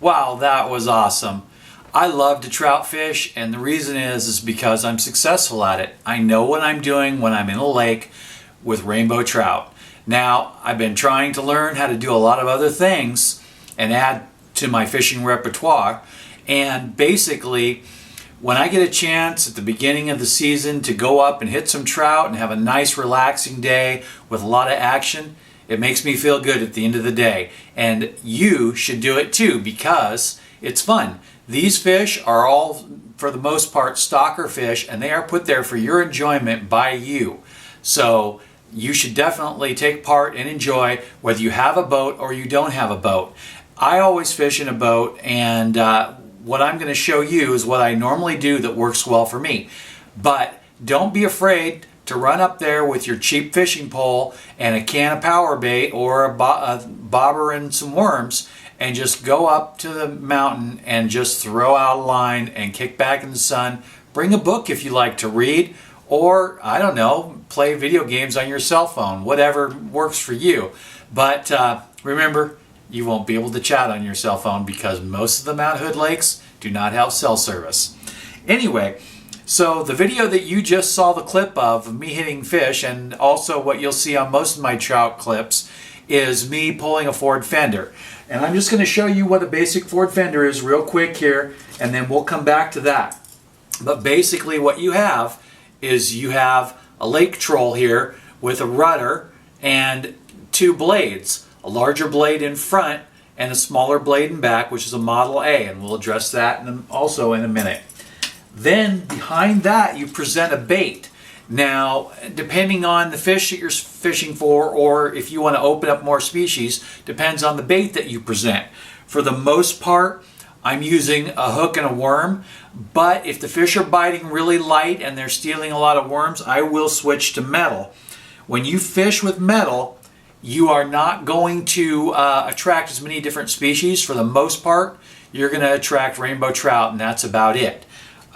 Wow, that was awesome. I love to trout fish, and the reason is because I'm successful at it. I know what I'm doing when I'm in a lake with rainbow trout. Now, I've been trying to learn how to do a lot of other things and add to my fishing repertoire. And basically, when I get a chance at the beginning of the season to go up and hit some trout and have a nice relaxing day with a lot of action, it makes me feel good at the end of the day. And you should do it too, because it's fun. These fish are all, for the most part, stalker fish, and they are put there for your enjoyment by you. So you should definitely take part and enjoy, whether you have a boat or you don't have a boat. I always fish in a boat, and what I'm going to show you is what I normally do that works well for me. But don't be afraid to run up there with your cheap fishing pole and a can of power bait or a bobber and some worms, and just go up to the mountain and just throw out a line and kick back in the sun. Bring a book if you like to read, or I don't know, play video games on your cell phone, whatever works for you. But remember, you won't be able to chat on your cell phone because most of the Mount Hood lakes do not have cell service. Anyway, so the video that you just saw the clip of me hitting fish, and also what you'll see on most of my trout clips, is me pulling a Ford fender. And I'm just going to show you what a basic Ford fender is real quick here, and then we'll come back to that. But basically what you have is you have a lake troll here with a rudder and two blades, a larger blade in front and a smaller blade in back, which is a Model A, and we'll address that also in a minute. Then behind that you present a bait. Now, depending on the fish that you're fishing for, or if you want to open up more species, depends on the bait that you present. For the most part, I'm using a hook and a worm, but if the fish are biting really light and they're stealing a lot of worms, I will switch to metal. When you fish with metal, you are not going to attract as many different species. For the most part, you're going to attract rainbow trout, and that's about it.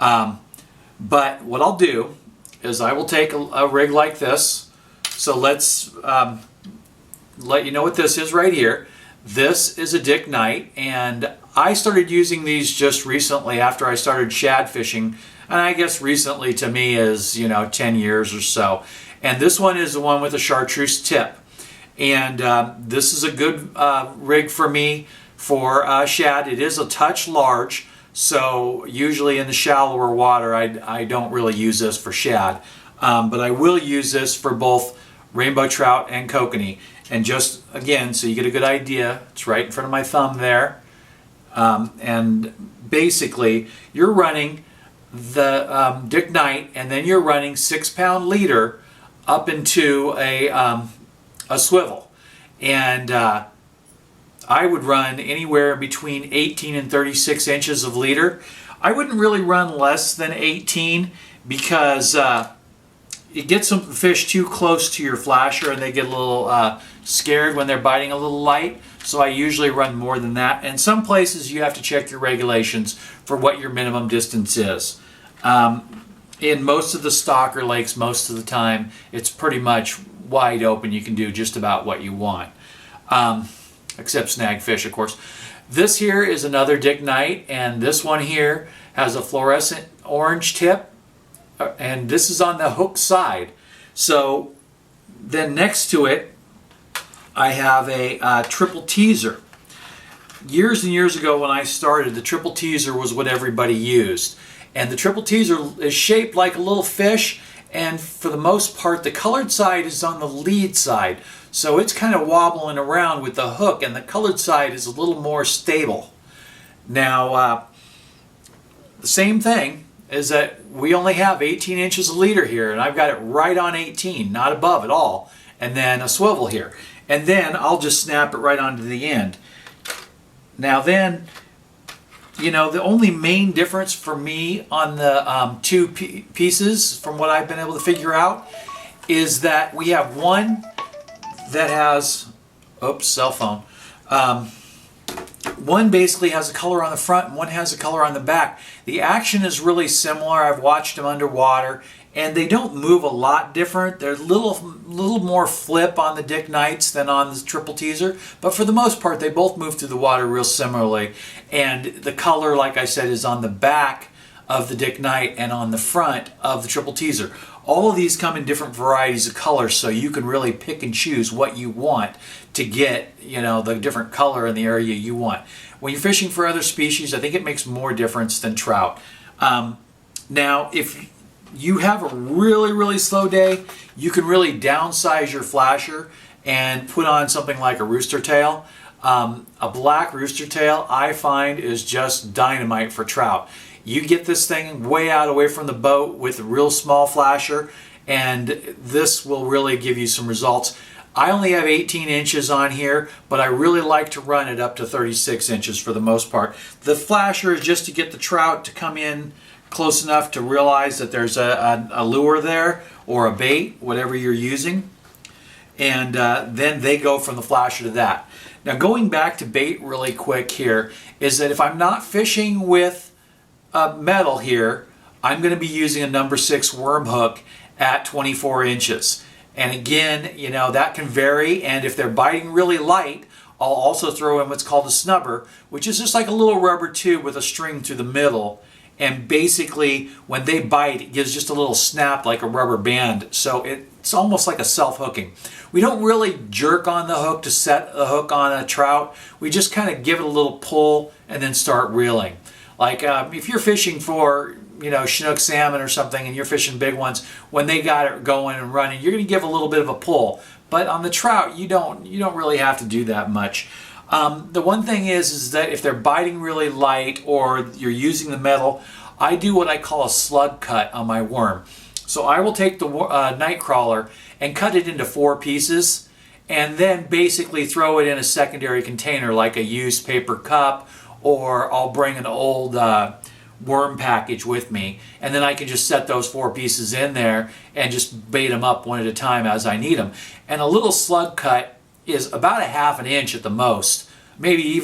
But what I'll do is I will take a rig like this. So let's let you know what this is right here. This is a Dick Knight, and I started using these just recently after I started shad fishing, and I guess recently to me is 10 years or so. And this one is the one with a chartreuse tip, and this is a good rig for me for shad. It is a touch large, so usually in the shallower water I don't really use this for shad, but I will use this for both rainbow trout and kokanee. And just again, so you get a good idea, it's right in front of my thumb there, and basically you're running the Dick Knight, and then you're running 6-pound leader up into a swivel, and I would run anywhere between 18 and 36 inches of leader. I wouldn't really run less than 18 because it gets some fish too close to your flasher and they get a little scared when they're biting a little light. So I usually run more than that. And some places you have to check your regulations for what your minimum distance is. In most of the stalker lakes, most of the time, it's pretty much wide open. You can do just about what you want. Except snag fish, of course. This here is another Dick Knight, and this one here has a fluorescent orange tip, and this is on the hook side. So then next to it, I have a triple teaser. Years and years ago when I started, the triple teaser was what everybody used. And the triple teaser is shaped like a little fish, and for the most part, the colored side is on the lead side. So it's kind of wobbling around with the hook, and the colored side is a little more stable. Now, the same thing is that we only have 18 inches of leader here, and I've got it right on 18, not above at all, and then a swivel here. And then I'll just snap it right onto the end. Now then, the only main difference for me on the two pieces from what I've been able to figure out is that we have one that has, oops, cell phone. one basically has a color on the front and one has a color on the back. The action is really similar. I've watched them underwater, and they don't move a lot different. There's a little more flip on the Dick Knights than on the triple teaser, but for the most part they both move through the water real similarly. And the color, like I said, is on the back of the Dick Knight and on the front of the triple teaser. All of these come in different varieties of colors, so you can really pick and choose what you want to get, the different color in the area you want. When you're fishing for other species, I think it makes more difference than trout. Now, if you have a really, really slow day, you can really downsize your flasher and put on something like a rooster tail. A black rooster tail, I find, is just dynamite for trout. You get this thing way out away from the boat with a real small flasher, and this will really give you some results. I only have 18 inches on here, but I really like to run it up to 36 inches for the most part. The flasher is just to get the trout to come in close enough to realize that there's a lure there or a bait, whatever you're using, and then they go from the flasher to that. Now, going back to bait really quick here is that if I'm not fishing with metal here, I'm going to be using a number 6 worm hook at 24 inches. And again, that can vary, and if they're biting really light, I'll also throw in what's called a snubber, which is just like a little rubber tube with a string through the middle. And basically, when they bite, it gives just a little snap like a rubber band. So it's almost like a self-hooking. We don't really jerk on the hook to set the hook on a trout. We just kind of give it a little pull and then start reeling. Like if you're fishing for, Chinook salmon or something, and you're fishing big ones, when they got it going and running, you're going to give a little bit of a pull. But on the trout, you don't really have to do that much. The one thing is that if they're biting really light or you're using the metal, I do what I call a slug cut on my worm. So I will take the night crawler and cut it into 4 pieces, and then basically throw it in a secondary container like a used paper cup, or I'll bring an old worm package with me, and then I can just set those 4 pieces in there and just bait them up one at a time as I need them. And a little slug cut is about a half an inch at the most, maybe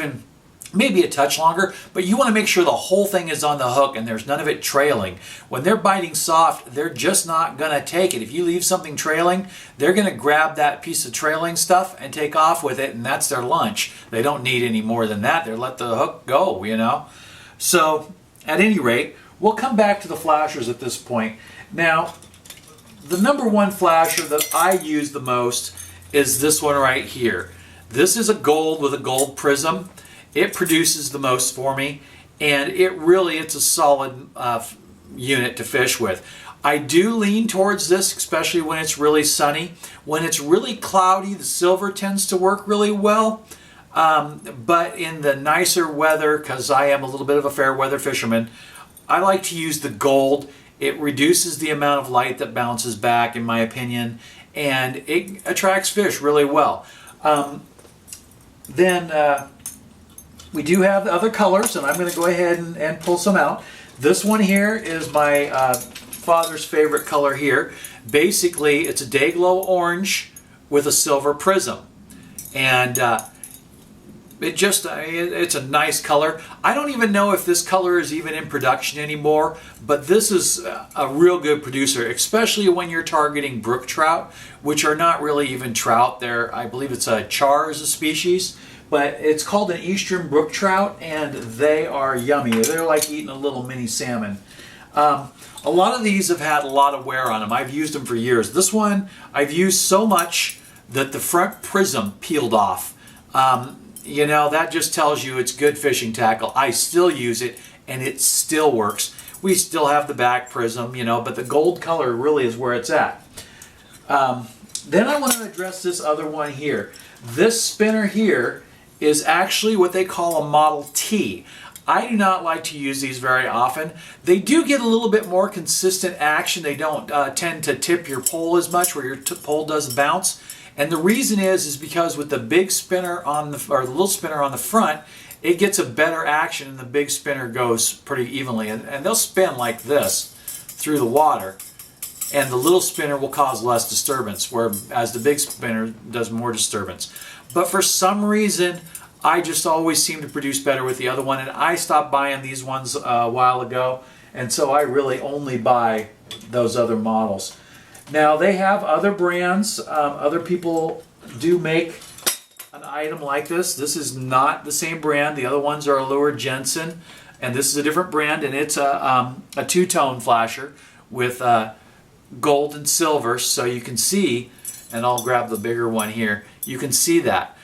a touch longer, but you want to make sure the whole thing is on the hook and there's none of it trailing. When they're biting soft, they're just not going to take it. If you leave something trailing, they're going to grab that piece of trailing stuff and take off with it, and that's their lunch. They don't need any more than that. They let the hook go, So, at any rate, we'll come back to the flashers at this point. Now, the number 1 flasher that I use the most is this one right here. This is a gold with a gold prism. It produces the most for me, and it's a solid unit to fish with. I do lean towards this, especially when it's really sunny. When it's really cloudy, the silver tends to work really well. But in the nicer weather, because I am a little bit of a fair weather fisherman, I like to use the gold. It reduces the amount of light that bounces back, in my opinion, and it attracts fish really well. We do have other colors, and I'm going to go ahead and pull some out. This one here is my father's favorite color here. Basically, it's a day-glow orange with a silver prism. And it's a nice color. I don't even know if this color is even in production anymore, but this is a real good producer, especially when you're targeting brook trout, which are not really even trout. I believe it's a char as a species, but it's called an eastern brook trout, and they are yummy. They're like eating a little mini salmon. A lot of these have had a lot of wear on them. I've used them for years. This one I've used so much that the front prism peeled off. That just tells you it's good fishing tackle. I still use it, and it still works. We still have the back prism, but the gold color really is where it's at. Then I want to address this other one here. This spinner here is actually what they call a Model T. I do not like to use these very often. They do get a little bit more consistent action. They don't tend to tip your pole as much, where your pole doesn't bounce. And the reason is because with the big spinner or the little spinner on the front, it gets a better action, and the big spinner goes pretty evenly. And they'll spin like this through the water, and the little spinner will cause less disturbance, whereas the big spinner does more disturbance. But for some reason, I just always seem to produce better with the other one, and I stopped buying these ones a while ago, and so I really only buy those other models. Now they have other brands. Other people do make an item like this. This is not the same brand. The other ones are Allure Jensen, and this is a different brand, and it's a two-tone flasher with gold and silver, so you can see, and I'll grab the bigger one here, you can see that.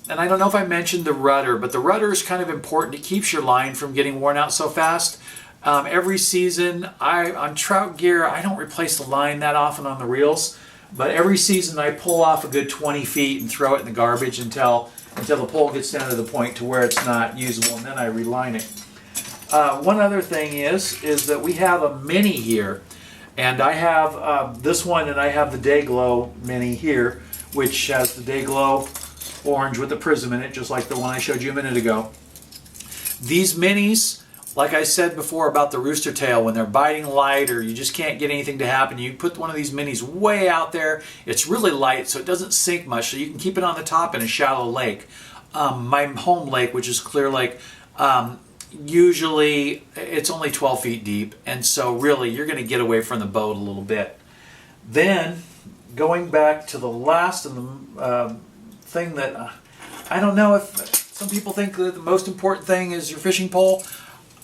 And I don't know if I mentioned the rudder, but the rudder is kind of important. It keeps your line from getting worn out so fast. Every season, on trout gear, I don't replace the line that often on the reels, but every season I pull off a good 20 feet and throw it in the garbage until the pole gets down to the point to where it's not usable, and then I reline it. One other thing is that we have a mini here, and I have this one, and I have the Day Glow mini here, which has the Day Glow orange with the prism in it, just like the one I showed you a minute ago. These minis, like I said before about the rooster tail, when they're biting light or you just can't get anything to happen, you put one of these minis way out there. It's really light, so it doesn't sink much, so you can keep it on the top in a shallow lake. My home lake, which is Clear Lake, usually it's only 12 feet deep, and so really you're going to get away from the boat a little bit. Then, going back to the last of the thing that I don't know if some people think that the most important thing is your fishing pole.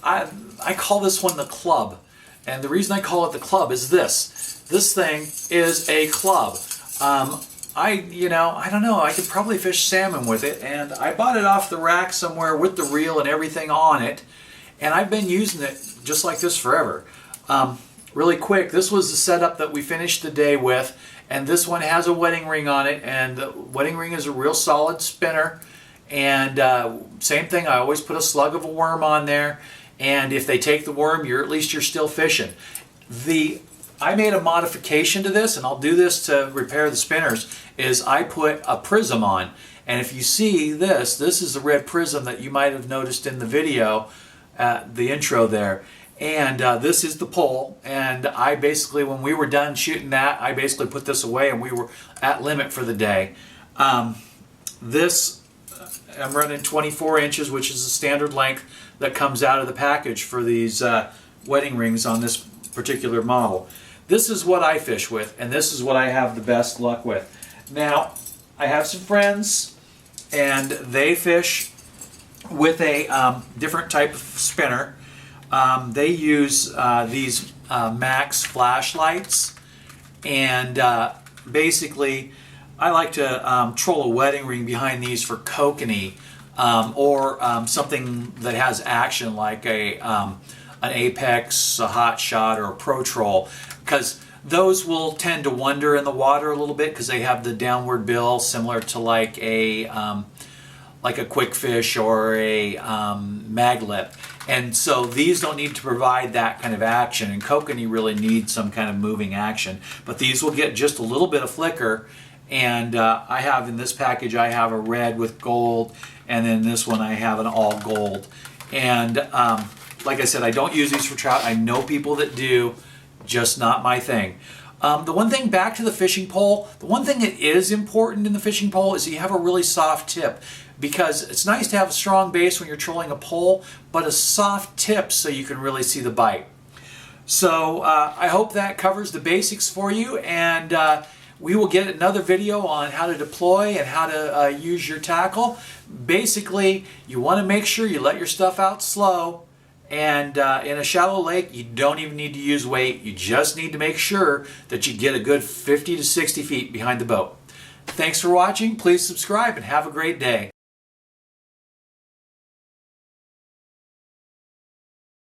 I call this one the club, and the reason I call it the club is this thing is a club. I don't know, I could probably fish salmon with it, and I bought it off the rack somewhere with the reel and everything on it, and I've been using it just like this forever. Really quick, this was the setup that we finished the day with, and this one has a wedding ring on it, and the wedding ring is a real solid spinner, and same thing, I always put a slug of a worm on there, and if they take the worm, at least you're still fishing. I made a modification to this, and I'll do this to repair the spinners, is I put a prism on, and if you see this is the red prism that you might have noticed in the video, the intro there. And this is the pole, and I basically, when we were done shooting that, I basically put this away and we were at limit for the day. This, I'm running 24 inches, which is the standard length that comes out of the package for these wedding rings on this particular model. This is what I fish with, and this is what I have the best luck with. Now, I have some friends, and they fish with a different type of spinner. They use these Max flashlights, and basically I like to troll a wedding ring behind these for kokanee, or something that has action like an Apex, a Hot Shot, or a Pro Troll, because those will tend to wander in the water a little bit because they have the downward bill similar to like a quick fish or a mag lip. And so these don't need to provide that kind of action, and kokanee really needs some kind of moving action. But these will get just a little bit of flicker, and I have in this package, I have a red with gold, and then this one I have an all gold. And like I said, I don't use these for trout. I know people that do, just not my thing. The one thing, back to the fishing pole, the one thing that is important in the fishing pole is that you have a really soft tip, because it's nice to have a strong base when you're trolling a pole, but a soft tip so you can really see the bite. So I hope that covers the basics for you, and we will get another video on how to deploy and how to use your tackle. Basically, you want to make sure you let your stuff out slow, and in a shallow lake, you don't even need to use weight. You just need to make sure that you get a good 50 to 60 feet behind the boat. Thanks for watching. Please subscribe and have a great day.